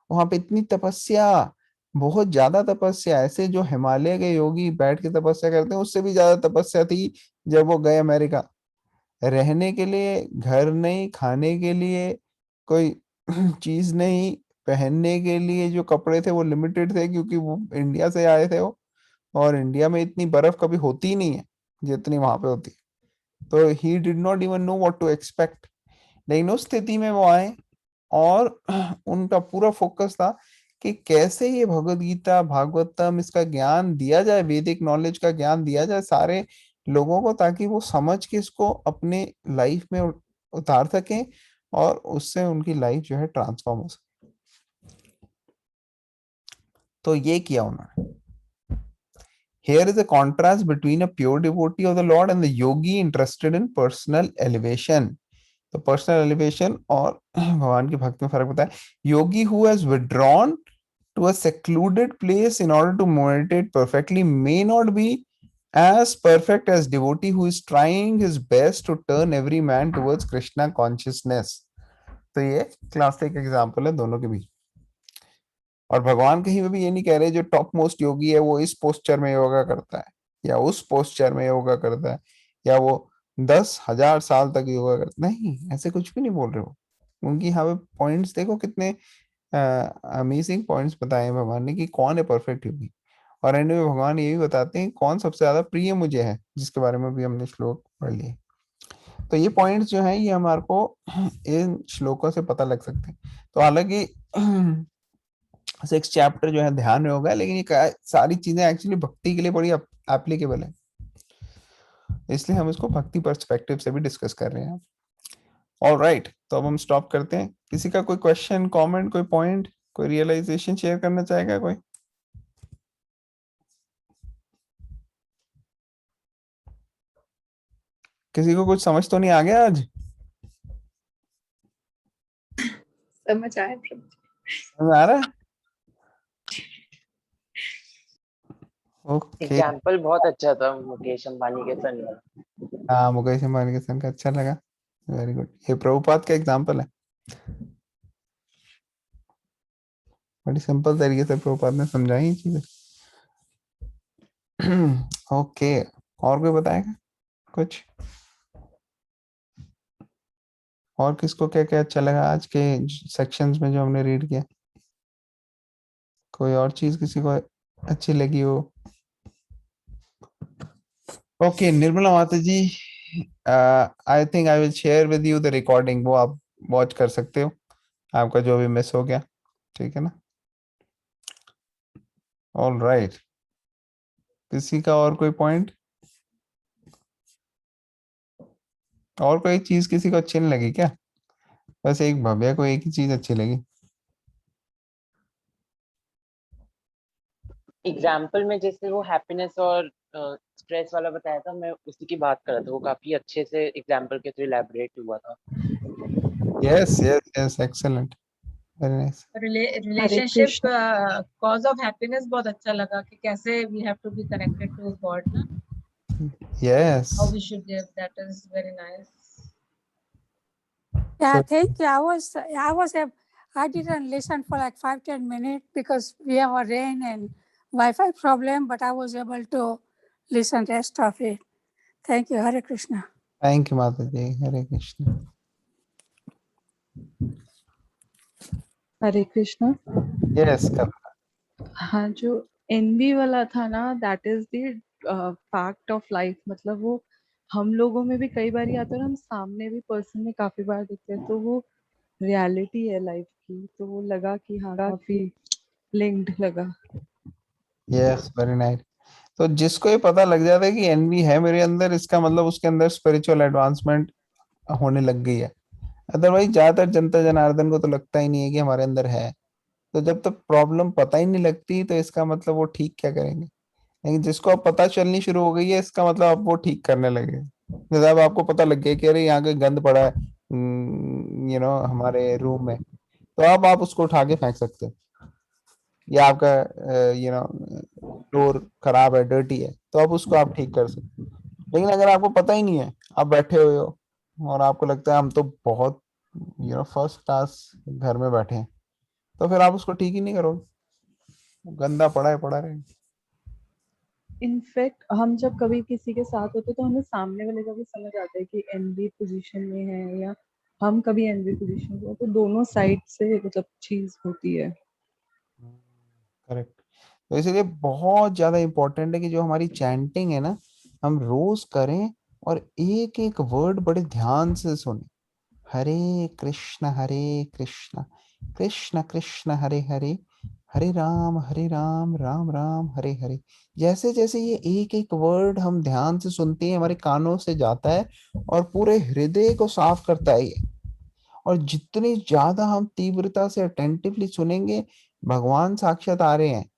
वहां पे इतनी तपस्या, बहुत ज्यादा तपस्या, ऐसे जो हिमालय के योगी बैठ के तपस्या करते हैं उससे भी ज्यादा तपस्या थी। जब वो गए अमेरिका, रहने के लिए घर नहीं, खाने के लिए कोई चीज नहीं, पहनने के लिए जो कपड़े थे वो लिमिटेड थे, क्योंकि वो इंडिया से आए थे वो, और इंडिया में इतनी बर्फ कभी होती ही नहीं है जितनी वहां पे होती है। तो he did not even know what to expect. लेकिन उस स्थिति में वो आए, और उनका पूरा फोकस था कि कैसे ये भगवत गीता, भागवतम, इसका ज्ञान दिया जाए, वैदिक नॉलेज का ज्ञान दिया जाए सारे लोगों को, ताकि वो समझ के इसको अपने लाइफ में उतार सकें, और उससे उनकी लाइफ जो है ट्रांसफॉर्म हो सके। तो ये किया उन्होंने। Here is a contrast between a pure devotee of the Lord and the yogi interested in personal elevation. तो पर्सनल एलिवेशन और भगवान की भक्ति में फर्क होता है। Yogi who has withdrawn to a secluded place in order to meditate perfectly may not be as perfect as devotee who is trying his best to turn every man towards Krishna consciousness. तो ये classic example है दोनों के बीच। और भगवान कहीं पे भी ये नहीं कह रहे जो टॉप मोस्ट योगी है वो इस पोस्चर में योगा करता है, या उस पोस्चर में योगा करता है, या वो 10,000 साल तक योगा करता, नहीं, ऐसे कुछ भी नहीं बोल रहे हो। उनकी यहाँ पे पॉइंट्स देखो, कितने अमेजिंग पॉइंट्स बताए हैं भगवान ने कि कौन है परफेक्ट योगी। और एंड में भगवान ये भी बताते हैं कौन सबसे ज्यादा प्रिय मुझे है, जिसके बारे में भी हमने श्लोक पढ़ लिए। तो ये पॉइंट्स जो है ये हमारे को इन श्लोकों से पता लग सकते हैं। तो हालांकि 6 चैप्टर जो है ध्यान में होगा, लेकिन ये सारी चीजें एक्चुअली भक्ति के लिए बड़ी एप्लीकेबल है, इसलिए हम इसको भक्ति पर्सपेक्टिव से भी डिस्कस कर रहे हैं। ऑल राइट, तो अब हम स्टॉप करते हैं। किसी का कोई क्वेश्चन, कमेंट, कोई पॉइंट, कोई रियलाइजेशन शेयर करना चाहेगा कोई? किसी को कुछ समझ तो नहीं आ गया आज? समझ आया प्रभु। समझ आ रहा है? ओके। एग्जाम्पल बहुत अच्छा था मुकेश अंबानी के सन का। हाँ, मुकेश अंबानी के सन का अच्छा लगा, वेरी गुड। ये प्रभुपाद का एग्जांपल है, बड़ी सिंपल तरीके से प्रभुपाद ने समझाई चीजें। ओके, और कोई बताएगा कुछ? और किसको क्या क्या अच्छा लगा आज के सेक्शंस में जो हमने रीड किया? कोई और चीज किसी को अच्छी लगी हो? Okay Nirmala Mata ji, I think I will share with you the recording, वो आप वॉच कर सकते हो, आपका जो भी मिस हो गया, ठीक है ना? ऑल राइट, किसी का और कोई पॉइंट, और कोई चीज किसी को अच्छी नहीं लगी क्या? बस एक भव्या को एक ही चीज अच्छी लगी। एग्जाम्पल में जैसे वो हैप्पीनेस और स्ट्रेस वाला बताया था, मैं उसी की बात कर रहा था, वो काफी अच्छे से एग्जाम्पल के थ्रू इलैबोरेट हुआ था। Yes yes yes, excellent, very nice. Hare relationship Krishna. Cause of happiness बहुत अच्छा लगा कि कैसे we have to be connected to God ना, yes, how we should give, that is very nice. Yeah, so thank you. I didn't listen for like 5-10 minutes because we have a rain and Wi-Fi problem, but I was able to listen rest of it. Thank you, Hare Krishna. Thank you माता जी, हरे कृष्ण। हरे Krishna. Yes, हाँ, जो N V वाला था ना, that is the fact of life. मतलब वो हम लोगों में भी कई बार आता है और हम सामने भी पर्सन में काफी बार देखते हैं, तो वो रियलिटी है लाइफ की। तो वो लगा कि हाँ, काफी लिंक्ड लगा। Yes, very nice. तो जिसको ये पता लग जाता है कि एनवी है मेरे अंदर, इसका मतलब उसके अंदर स्पिरिचुअल एडवांसमेंट होने लग गई है। अदरवाइज ज्यादातर जनता जनार्दन को तो लगता ही नहीं है कि हमारे अंदर है। तो जब तक प्रॉब्लम पता ही नहीं लगती तो इसका मतलब वो ठीक क्या करेंगे। लेकिन जिसको अब पता चलनी शुरू हो गई है, इसका मतलब अब वो ठीक करने लगे। जैसे अब आपको पता लग गया कि अरे यहाँ पे गंद पड़ा है हमारे रूम में, तो अब आप उसको उठा के फेंक सकते हो। या आपका फ्लोर खराब है, डर्टी है, तो अब उसको आप ठीक कर सकते हो। लेकिन अगर आपको पता ही नहीं है, आप बैठे हुए हो और आपको लगता है हम तो बहुत फर्स्ट क्लास घर में बैठे हैं, तो फिर आप उसको ठीक ही नहीं करोगे, गंदा पड़ा है पड़ा रहे। इनफैक्ट हम जब कभी किसी के साथ होते तो हमें सामने वाले का भी समझ आता है कि एनवी पोजीशन में है या हम कभी एनवी पोजीशन में हो, तो दोनों साइड से मतलब चीज होती है। करेक्ट। तो इसलिए बहुत ज्यादा इंपॉर्टेंट है कि जो हमारी चैंटिंग है ना, हम रोज करें और एक एक वर्ड बड़े ध्यान से सुने। हरे कृष्ण कृष्ण कृष्ण हरे हरे, हरे राम राम राम हरे हरे। जैसे जैसे ये एक एक वर्ड हम ध्यान से सुनते हैं, हमारे कानों से जाता है और पूरे हृदय को साफ करता है ये। और जितनी ज्यादा हम तीव्रता से अटेंटिवली सुनेंगे, भगवान साक्षात आ रहे हैं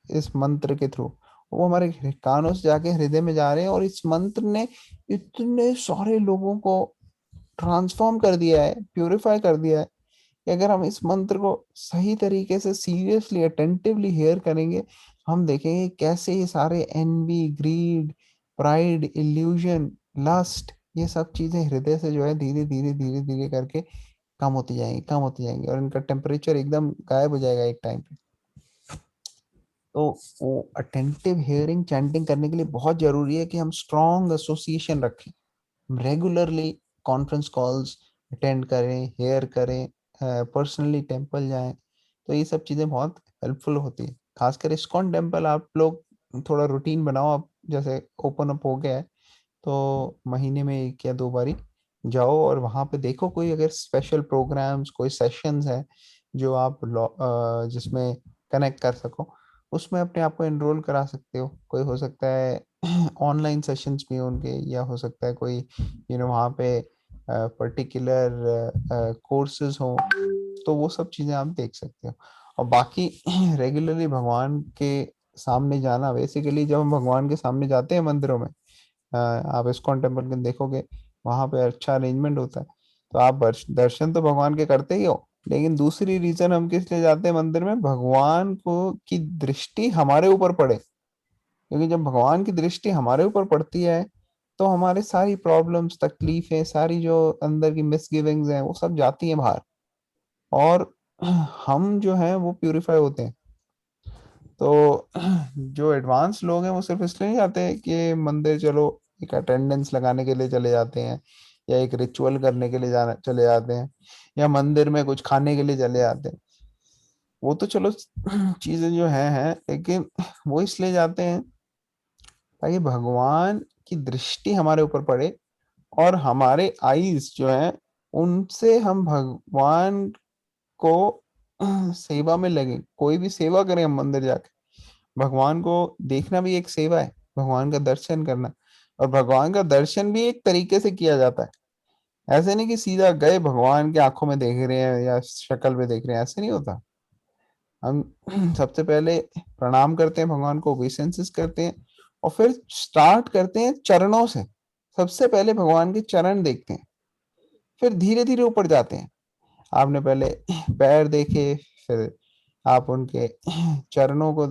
इस मंत्र के थ्रू, वो हमारे कानों से जाके हृदय में जा रहे हैं। और इस मंत्र ने इतने सारे लोगों को ट्रांसफॉर्म कर दिया है, प्यूरिफाई कर दिया है, कि अगर हम इस मंत्र को सही तरीके से सीरियसली अटेंटिवली हेयर करेंगे, हम देखेंगे कैसे ये सारे envy, greed, pride, illusion, lust, ये सब चीजें हृदय से जो है धीरे धीरे धीरे धीरे करके कम होती जाएंगी, कम होती जाएंगी, और इनका टेम्परेचर एकदम गायब हो जाएगा एक टाइम पे। तो वो अटेंटिव हियरिंग चैंटिंग करने के लिए बहुत जरूरी है कि हम स्ट्रॉन्ग एसोसिएशन रखें, रेगुलरली कॉन्फ्रेंस कॉल्स अटेंड करें, हेयर करें, पर्सनली टेंपल जाएं। तो ये सब चीजें बहुत हेल्पफुल होती है। खासकर इस्कॉन टेम्पल आप लोग थोड़ा रूटीन बनाओ, आप जैसे ओपन अप हो गया है तो महीने में 1 या 2 बारी जाओ और वहां पे देखो कोई अगर स्पेशल प्रोग्राम्स, कोई सेशंस है जो आप जिसमें कनेक्ट कर सको, उसमें अपने आप को एनरोल करा सकते हो। कोई हो सकता है ऑनलाइन सेशंस भी उनके, या हो सकता है कोई वहाँ पे पर्टिकुलर कोर्सेज हो, तो वो सब चीजें आप देख सकते हो। और बाकी रेगुलरली भगवान के सामने जाना, बेसिकली जब हम भगवान के सामने जाते हैं मंदिरों में, आप इस्कॉन टेम्पल में देखोगे वहां पे अच्छा अरेंजमेंट होता है, तो आप दर्शन तो भगवान के करते ही हो। लेकिन दूसरी रीजन हम किस लिए जाते हैं मंदिर में, भगवान को की दृष्टि हमारे ऊपर पड़े। क्योंकि जब भगवान की दृष्टि हमारे ऊपर पड़ती है, तो हमारे सारी प्रॉब्लम्स, तकलीफें, सारी जो अंदर की मिसगिविंग्स हैं, वो सब जाती हैं बाहर, और हम जो हैं वो प्यूरिफाई होते हैं। तो जो एडवांस लोग हैं वो सिर्फ इसलिए नहीं जाते हैं कि मंदिर चलो एक अटेंडेंस लगाने के लिए चले जाते हैं, या एक रिचुअल करने के लिए जाना चले जाते हैं, या मंदिर में कुछ खाने के लिए चले जाते हैं। वो तो चलो चीजें जो है, लेकिन वो इसलिए जाते हैं ताकि भगवान की दृष्टि हमारे ऊपर पड़े और हमारे आईज जो है उनसे हम भगवान को सेवा में लगे। कोई भी सेवा करें हम मंदिर जाके, भगवान को देखना भी एक सेवा है, भगवान का दर्शन करना। और भगवान का दर्शन भी एक तरीके से किया जाता है, ऐसे नहीं कि सीधा गए भगवान के आंखों में देख रहे हैं या शक्ल में देख रहे हैं, ऐसे नहीं होता। हम सबसे पहले प्रणाम करते हैं भगवान को, ओबेसेंसेस करते हैं, और फिर स्टार्ट करते हैं चरणों से। सबसे पहले भगवान के चरण देखते हैं, फिर धीरे धीरे ऊपर जाते हैं। आपने पहले पैर देखे, फिर आप उनके चरणों को,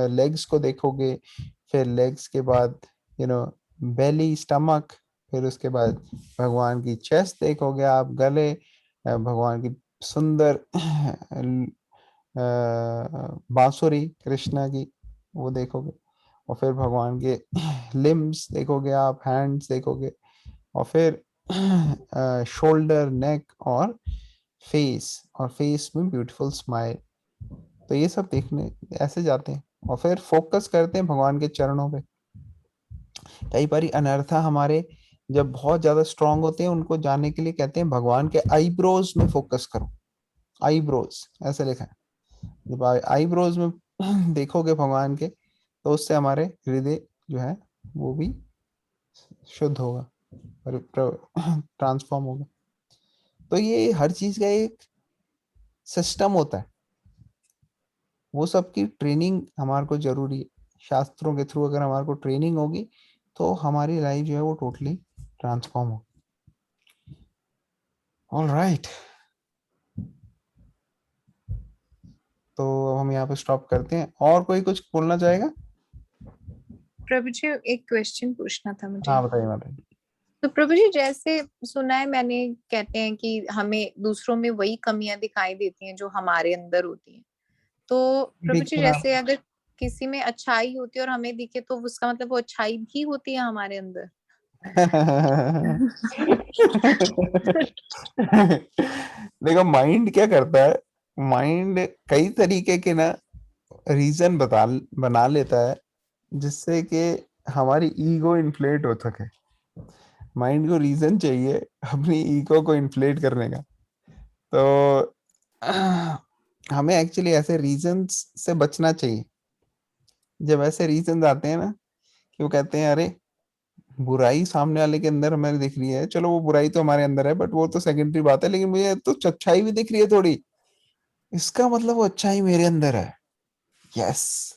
लेग्स को देखोगे, फिर लेग्स के बाद बेली, स्टमक, फिर उसके बाद भगवान की चेस्ट देखोगे आप, गले, भगवान की सुंदर बांसुरी कृष्णा की, वो देखोगे। और फिर भगवान के लिम्स देखोगे आप, हैंड्स देखोगे, और फिर शोल्डर, नेक और फेस, और फेस में ब्यूटीफुल स्माइल। तो ये सब देखने ऐसे जाते हैं, और फिर फोकस करते हैं भगवान के चरणों पे। कई बार अनर्था हमारे जब बहुत ज्यादा स्ट्रांग होते हैं, उनको जानने के लिए कहते हैं भगवान के आईब्रोज में फोकस करो। आईब्रोज ऐसे लिखा है, जब आईब्रोज में देखोगे भगवान के, तो उससे हमारे हृदय जो है वो भी शुद्ध होगा और ट्रांसफॉर्म होगा। तो ये हर चीज का एक सिस्टम होता है, वो सब की ट्रेनिंग हमारे को जरूरी है। शास्त्रों के थ्रू अगर हमारे को ट्रेनिंग होगी तो हमारी लाइफ जो है वो टोटली ट्रांसफॉर्म होगी। ऑल राइट, तो अब हम यहाँ पे स्टॉप करते हैं। और कोई कुछ बोलना चाहेगा? प्रभु जी एक क्वेश्चन पूछना था मुझे। हाँ बताइए बताइए। तो प्रभु जी जैसे सुना है मैंने, कहते हैं कि हमें दूसरों में वही कमियां दिखाई देती हैं जो हमारे अंदर होती हैं। तो प्रभु ठीक जी सुना। जैसे अगर किसी में अच्छाई होती है और हमें दिखे, तो उसका मतलब वो अच्छाई भी होती है हमारे अंदर। देखो माइंड क्या करता है, माइंड कई तरीके के ना रीजन बना लेता है जिससे कि हमारी ईगो इन्फ्लेट हो सके। माइंड को रीजन चाहिए अपनी ईगो को इन्फ्लेट करने का। तो हमें एक्चुअली ऐसे रीजंस से बचना चाहिए। जब ऐसे रीजंस आते हैं ना कि वो कहते हैं अरे बुराई सामने वाले के अंदर हमें दिख रही है, चलो वो बुराई तो हमारे अंदर है बट वो तो सेकेंडरी बात है, लेकिन मुझे तो अच्छाई भी दिख रही है थोड़ी, इसका मतलब वो अच्छाई मेरे अंदर है। Yes,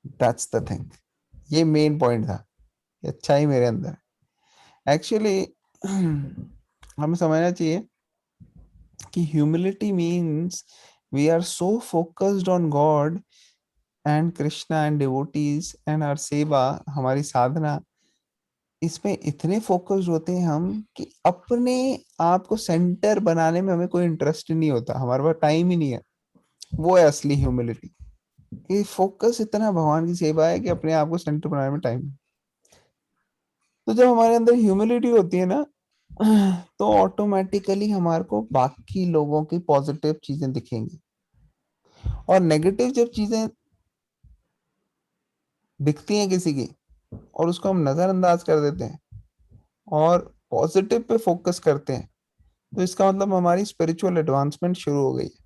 that's the thing. ये मेन पॉइंट था, अच्छाई मेरे अंदर है। एक्चुअली हमें समझना चाहिए कि humility means we are so focused on God and Krishna and devotees and our seva, हमारी साधना, इसमें इतने फोकस्ड होते हैं हम कि अपने आप को सेंटर बनाने में हमें कोई इंटरेस्ट नहीं होता, हमारे पास टाइम ही नहीं है। वो है असली ह्यूमिलिटी, कि फोकस इतना भगवान की सेवा है कि अपने आप को सेंटर बनाने में टाइम। तो जब हमारे अंदर ह्यूमिलिटी होती है ना, तो ऑटोमेटिकली हमारे को बाकी लोगों की पॉजिटिव चीजें दिखेंगी, और नेगेटिव जब चीजें दिखती हैं किसी की और उसको हम नजरअंदाज कर देते हैं और पॉजिटिव पे फोकस करते हैं, तो इसका मतलब हमारी स्पिरिचुअल एडवांसमेंट शुरू हो गई है।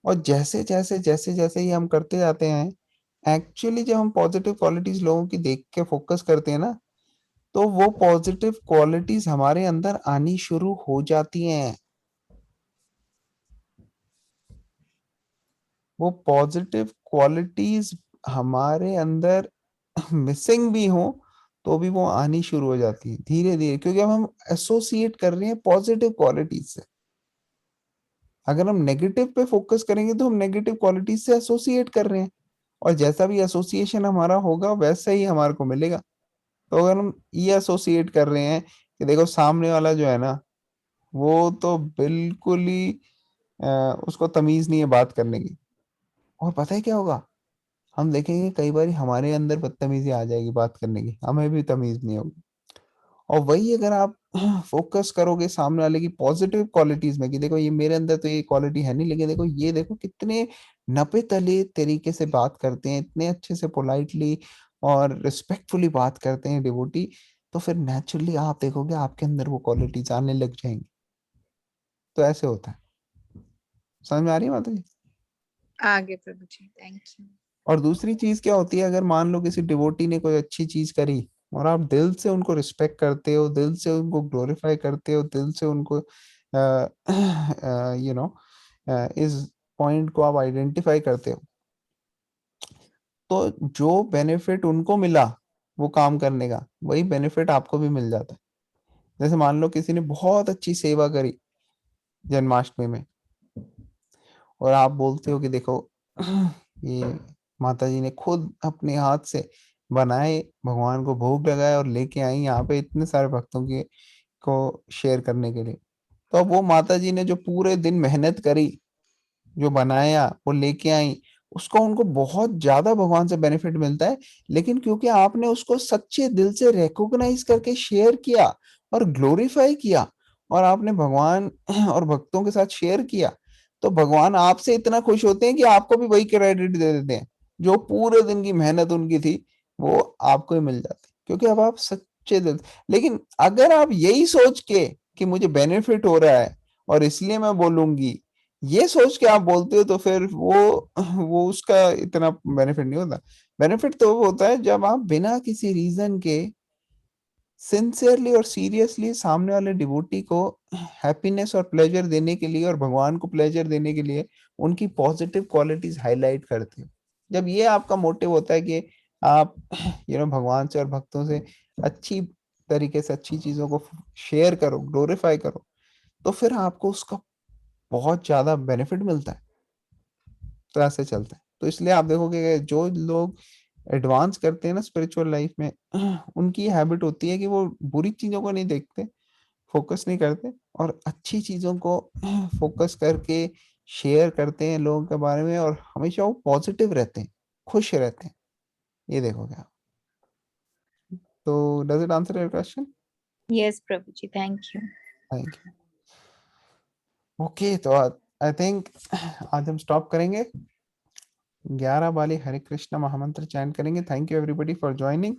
और जैसे जैसे जैसे जैसे ही हम करते जाते हैं, एक्चुअली जब हम पॉजिटिव क्वालिटीज लोगों की देख के फोकस करते हैं ना, तो वो पॉजिटिव क्वालिटीज हमारे अंदर आनी शुरू हो जाती हैं। वो पॉजिटिव क्वालिटीज हमारे अंदर मिसिंग भी हो तो भी वो आनी शुरू हो जाती है धीरे धीरे, क्योंकि अब हम एसोसिएट कर रहे हैं पॉजिटिव क्वालिटीज से। अगर हम नेगेटिव पे फोकस करेंगे तो हम नेगेटिव क्वालिटीज से एसोसिएट कर रहे हैं, और जैसा भी एसोसिएशन हमारा होगा वैसा ही हमारे को मिलेगा। तो अगर हम ये एसोसिएट कर रहे हैं कि देखो सामने वाला जो है ना, वो तो बिल्कुल ही अ, उसको तमीज नहीं है बात करने की, और पता है क्या होगा, हम देखेंगे कई बार हमारे अंदर बदतमीजी आ जाएगी बात करने की, हमें भी तमीज नहीं होगी। और वही अगर आप फोकस करोगे सामने वाले की पॉजिटिव क्वालिटीज में कि देखो ये मेरे अंदर तो ये क्वालिटी है नहीं, लेकिन देखो ये देखो कितने नपे तले तरीके से बात करते हैं, इतने अच्छे से पोलाइटली और रिस्पेक्टफुली बात करते हैं डिवोटी, तो फिर नेचुरली आप देखोगे आपके अंदर वो क्वालिटीज आने लग जाएंगी। तो ऐसे होता है। समझ में आ रही है माता जी? आगे प्रभु जी, थैंक यू। और दूसरी चीज क्या होती है, अगर मान लो किसी डिवोटी ने कोई अच्छी चीज करी और आप दिल से उनको रिस्पेक्ट करते हो, दिल से उनको ग्लोरीफाई करते हो, दिल से उनको यू नो इस पॉइंट को आप आइडेंटिफाई करते हो, तो जो बेनिफिट उनको मिला वो काम करने का, वही बेनिफिट आपको भी मिल जाता है। जैसे मान लो किसी ने बहुत अच्छी सेवा करी जन्माष्टमी में, और आप बोलते हो कि देखो ये माता जी ने खुद अपने हाथ से बनाए, भगवान को भोग लगाए और लेके आई यहाँ पे इतने सारे भक्तों के को शेयर करने के लिए। तो अब वो माता जी ने जो पूरे दिन मेहनत करी, जो बनाया वो लेके आई, उसको उनको बहुत ज्यादा भगवान से बेनिफिट मिलता है। लेकिन क्योंकि आपने उसको सच्चे दिल से रिकॉग्नाइज करके शेयर किया और ग्लोरीफाई किया, और आपने भगवान और भक्तों के साथ शेयर किया, तो भगवान आपसे इतना खुश होते हैं कि आपको भी वही क्रेडिट दे देते हैं। जो पूरे दिन की मेहनत उनकी थी वो आपको ही मिल जाती, क्योंकि अब आप सच्चे दिल। लेकिन अगर आप यही सोच के कि मुझे बेनिफिट हो रहा है और इसलिए मैं बोलूंगी, ये सोच के आप बोलते हो, तो फिर वो उसका इतना बेनिफिट नहीं होता। बेनिफिट तो वो होता है जब आप बिना किसी रीजन के सिंसियरली और सीरियसली सामने वाले डिवोटी को हैप्पीनेस और प्लेजर देने के लिए और भगवान को प्लेजर देने के लिए उनकी पॉजिटिव क्वालिटीज हाईलाइट करते हो। जब ये आपका मोटिव होता है कि आप भगवान से और भक्तों से अच्छी तरीके से अच्छी चीजों को शेयर करो, ग्लोरीफाई करो, तो फिर आपको उसका बहुत ज्यादा बेनिफिट मिलता है। तो ऐसे चलता है। तो इसलिए आप देखोगे कि जो लोग एडवांस करते हैं ना स्पिरिचुअल लाइफ में, उनकी हैबिट होती है कि वो बुरी चीजों को नहीं देखते, फोकस नहीं करते, और अच्छी चीजों को फोकस करके शेयर करते हैं लोगों के बारे में, और हमेशा वो पॉजिटिव रहते हैं, खुश रहते हैं। ये देखोगे आप। तो does it answer your question? Yes Prabhu ji, thank you. Thank you. Okay, तो आई थिंक आज हम स्टॉप करेंगे। 11 वाले हरे कृष्ण महामंत्र चैंट करेंगे। Thank you everybody for joining.